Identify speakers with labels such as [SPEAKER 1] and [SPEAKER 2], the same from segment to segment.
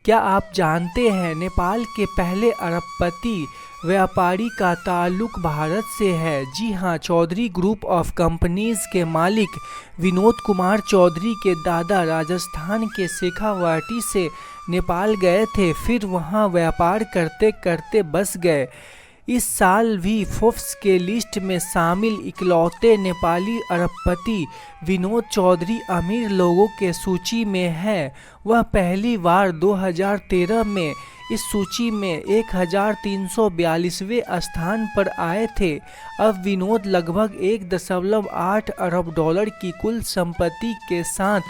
[SPEAKER 1] क्या आप जानते हैं नेपाल के पहले अरबपति व्यापारी का ताल्लुक भारत से है? जी हाँ, चौधरी ग्रुप ऑफ कंपनीज के मालिक विनोद कुमार चौधरी के दादा राजस्थान के शेखावाटी से नेपाल गए थे, फिर वहाँ व्यापार करते करते बस गए। इस साल भी फोर्ब्स के लिस्ट में शामिल इकलौते नेपाली अरबपति विनोद चौधरी अमीर लोगों के सूची में है। वह पहली बार 2013 में इस सूची में 1342वें स्थान पर आए थे। अब विनोद लगभग 1.8 अरब डॉलर की कुल संपत्ति के साथ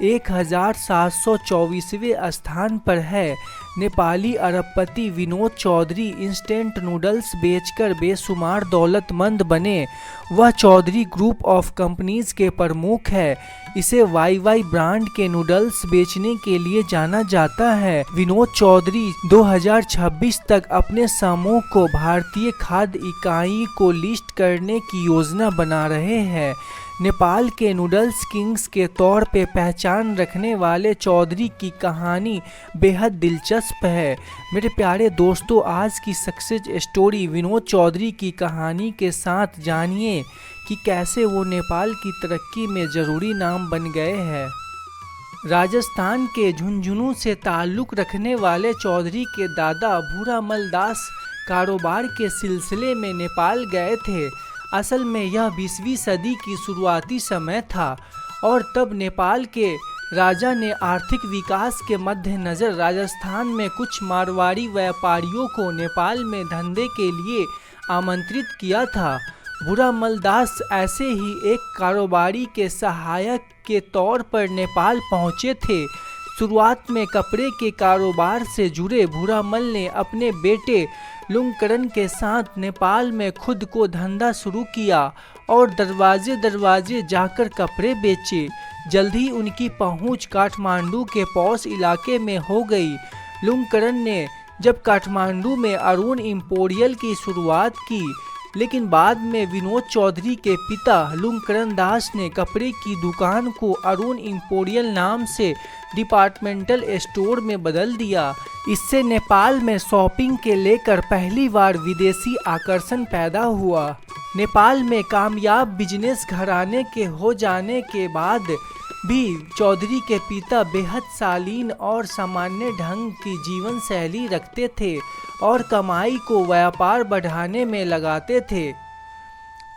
[SPEAKER 1] 1724वें स्थान पर है। नेपाली अरबपति विनोद चौधरी इंस्टेंट नूडल्स बेचकर बेशुमार दौलतमंद बने। वह चौधरी ग्रुप ऑफ कंपनीज के प्रमुख है। इसे वाई ब्रांड के नूडल्स बेचने के लिए जाना जाता है। विनोद चौधरी 2026 तक अपने समूह को भारतीय खाद्य इकाई को लिस्ट करने की योजना बना रहे हैं। नेपाल के नूडल्स किंग्स के तौर पे पहचान रखने वाले चौधरी की कहानी बेहद दिलचस्प है। मेरे प्यारे दोस्तों, आज की सक्सेस स्टोरी विनोद चौधरी की कहानी के साथ जानिए कि कैसे वो नेपाल की तरक्की में ज़रूरी नाम बन गए हैं। राजस्थान के झुंझुनू से ताल्लुक़ रखने वाले चौधरी के दादा भूरामल दास कारोबार के सिलसिले में नेपाल गए थे। असल में यह 20वीं सदी की शुरुआती समय था और तब नेपाल के राजा ने आर्थिक विकास के मद्देनज़र राजस्थान में कुछ मारवाड़ी व्यापारियों को नेपाल में धंधे के लिए आमंत्रित किया था। भूरामल दास ऐसे ही एक कारोबारी के सहायक के तौर पर नेपाल पहुँचे थे। शुरुआत में कपड़े के कारोबार से जुड़े भूरामल ने अपने बेटे लुंगकरण के साथ नेपाल में खुद को धंधा शुरू किया और दरवाजे दरवाजे जाकर कपड़े बेचे। जल्द ही उनकी पहुंच काठमांडू के पॉश इलाके में हो गई। लुंगकरण ने जब काठमांडू में अरुण इम्पोरियल की शुरुआत की, लेकिन बाद में विनोद चौधरी के पिता लुंगकरण दास ने कपड़े की दुकान को अरुण इम्पोरियल नाम से डिपार्टमेंटल स्टोर में बदल दिया। इससे नेपाल में शॉपिंग के लेकर पहली बार विदेशी आकर्षण पैदा हुआ। नेपाल में कामयाब बिजनेस घराने के हो जाने के बाद भी चौधरी के पिता बेहद शालीन और सामान्य ढंग की जीवन शैली रखते थे और कमाई को व्यापार बढ़ाने में लगाते थे।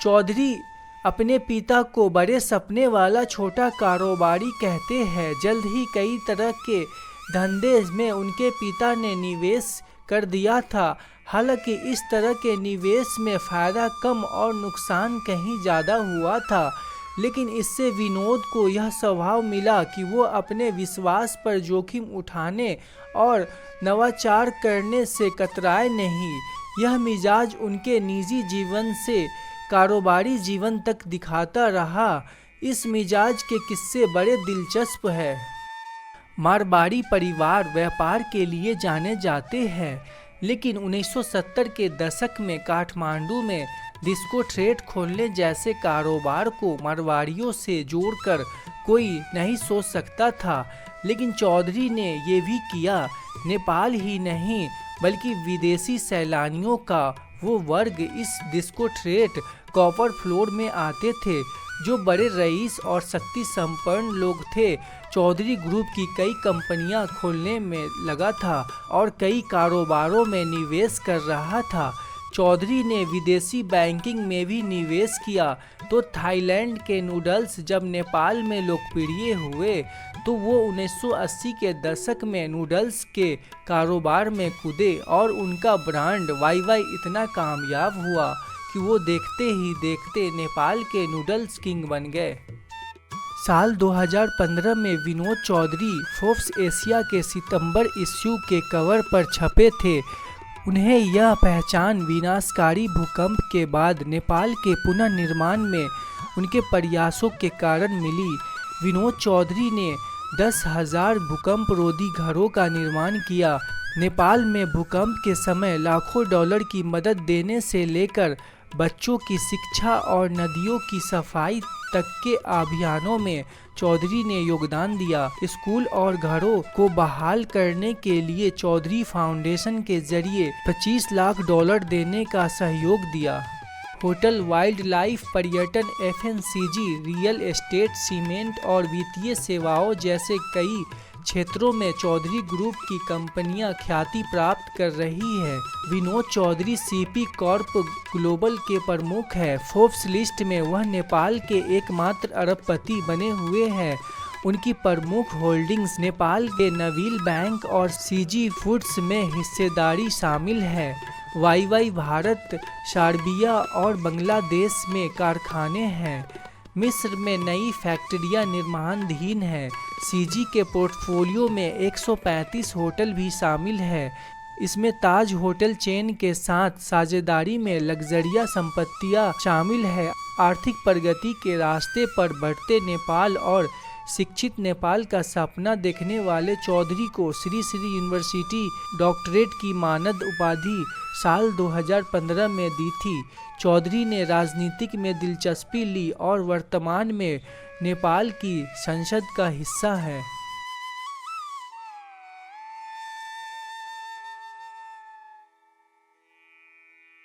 [SPEAKER 1] चौधरी अपने पिता को बड़े सपने वाला छोटा कारोबारी कहते हैं। जल्द ही कई तरह के धंधे में उनके पिता ने निवेश कर दिया था। हालांकि इस तरह के निवेश में फ़ायदा कम और नुकसान कहीं ज़्यादा हुआ था, लेकिन इससे विनोद को यह स्वभाव मिला कि वो अपने विश्वास पर जोखिम उठाने और नवाचार करने से कतराए नहीं। यह मिजाज उनके निजी जीवन से कारोबारी जीवन तक दिखाता रहा। इस मिजाज के किस्से बड़े दिलचस्प हैं। मारवाड़ी परिवार व्यापार के लिए जाने जाते हैं, लेकिन 1970 के दशक में काठमांडू में डिस्को ट्रेड खोलने जैसे कारोबार को मारवाड़ियों से जोड़कर कोई नहीं सोच सकता था, लेकिन चौधरी ने ये भी किया। नेपाल ही नहीं बल्कि विदेशी सैलानियों का वो वर्ग इस डिस्को ट्रेड कॉपर फ्लोर में आते थे जो बड़े रईस और शक्ति संपन्न लोग थे। चौधरी ग्रुप की कई कंपनियां खोलने में लगा था और कई कारोबारों में निवेश कर रहा था। चौधरी ने विदेशी बैंकिंग में भी निवेश किया। तो थाईलैंड के नूडल्स जब नेपाल में लोकप्रिय हुए तो वो 1980 के दशक में नूडल्स के कारोबार में कूदे और उनका ब्रांड वाई इतना कामयाब हुआ कि वो देखते ही देखते नेपाल के नूडल्स किंग बन गए। साल 2015 में विनोद चौधरी फोर्ब्स एशिया के सितंबर इश्यू के कवर पर छपे थे। उन्हें यह पहचान विनाशकारी भूकंप के बाद नेपाल के पुनर्निर्माण में उनके प्रयासों के कारण मिली। विनोद चौधरी ने 10,000 भूकंप रोधी घरों का निर्माण किया। नेपाल में भूकंप के समय लाखों डॉलर की मदद देने से लेकर बच्चों की शिक्षा और नदियों की सफाई तक के अभियानों में चौधरी ने योगदान दिया। स्कूल और घरों को बहाल करने के लिए चौधरी फाउंडेशन के जरिए $25 लाख देने का सहयोग दिया। होटल, वाइल्ड लाइफ, पर्यटन, FMCG, रियल एस्टेट, सीमेंट और वित्तीय सेवाओं जैसे कई क्षेत्रों में चौधरी ग्रुप की कंपनियां ख्याति प्राप्त कर रही है। Vinod Chaudhary CP Corp Global के प्रमुख है। फोर्ब्स लिस्ट में वह नेपाल के एकमात्र अरबपति बने हुए हैं। उनकी प्रमुख होल्डिंग्स नेपाल के नवील बैंक और CG फूड्स में हिस्सेदारी शामिल है। YY भारत, सर्बिया और बांग्लादेश में कारखाने हैं। मिस्र में नई फैक्ट्रियां निर्माणाधीन हैं। CG के पोर्टफोलियो में 135 होटल भी शामिल है। इसमें ताज होटल चेन के साथ साझेदारी में लग्जरिया संपत्तियां शामिल है। आर्थिक प्रगति के रास्ते पर बढ़ते नेपाल और शिक्षित नेपाल का सपना देखने वाले चौधरी को श्री श्री यूनिवर्सिटी डॉक्टरेट की मानद उपाधि साल 2015 में दी थी। चौधरी ने राजनीतिक में दिलचस्पी ली और वर्तमान में नेपाल की संसद का हिस्सा है।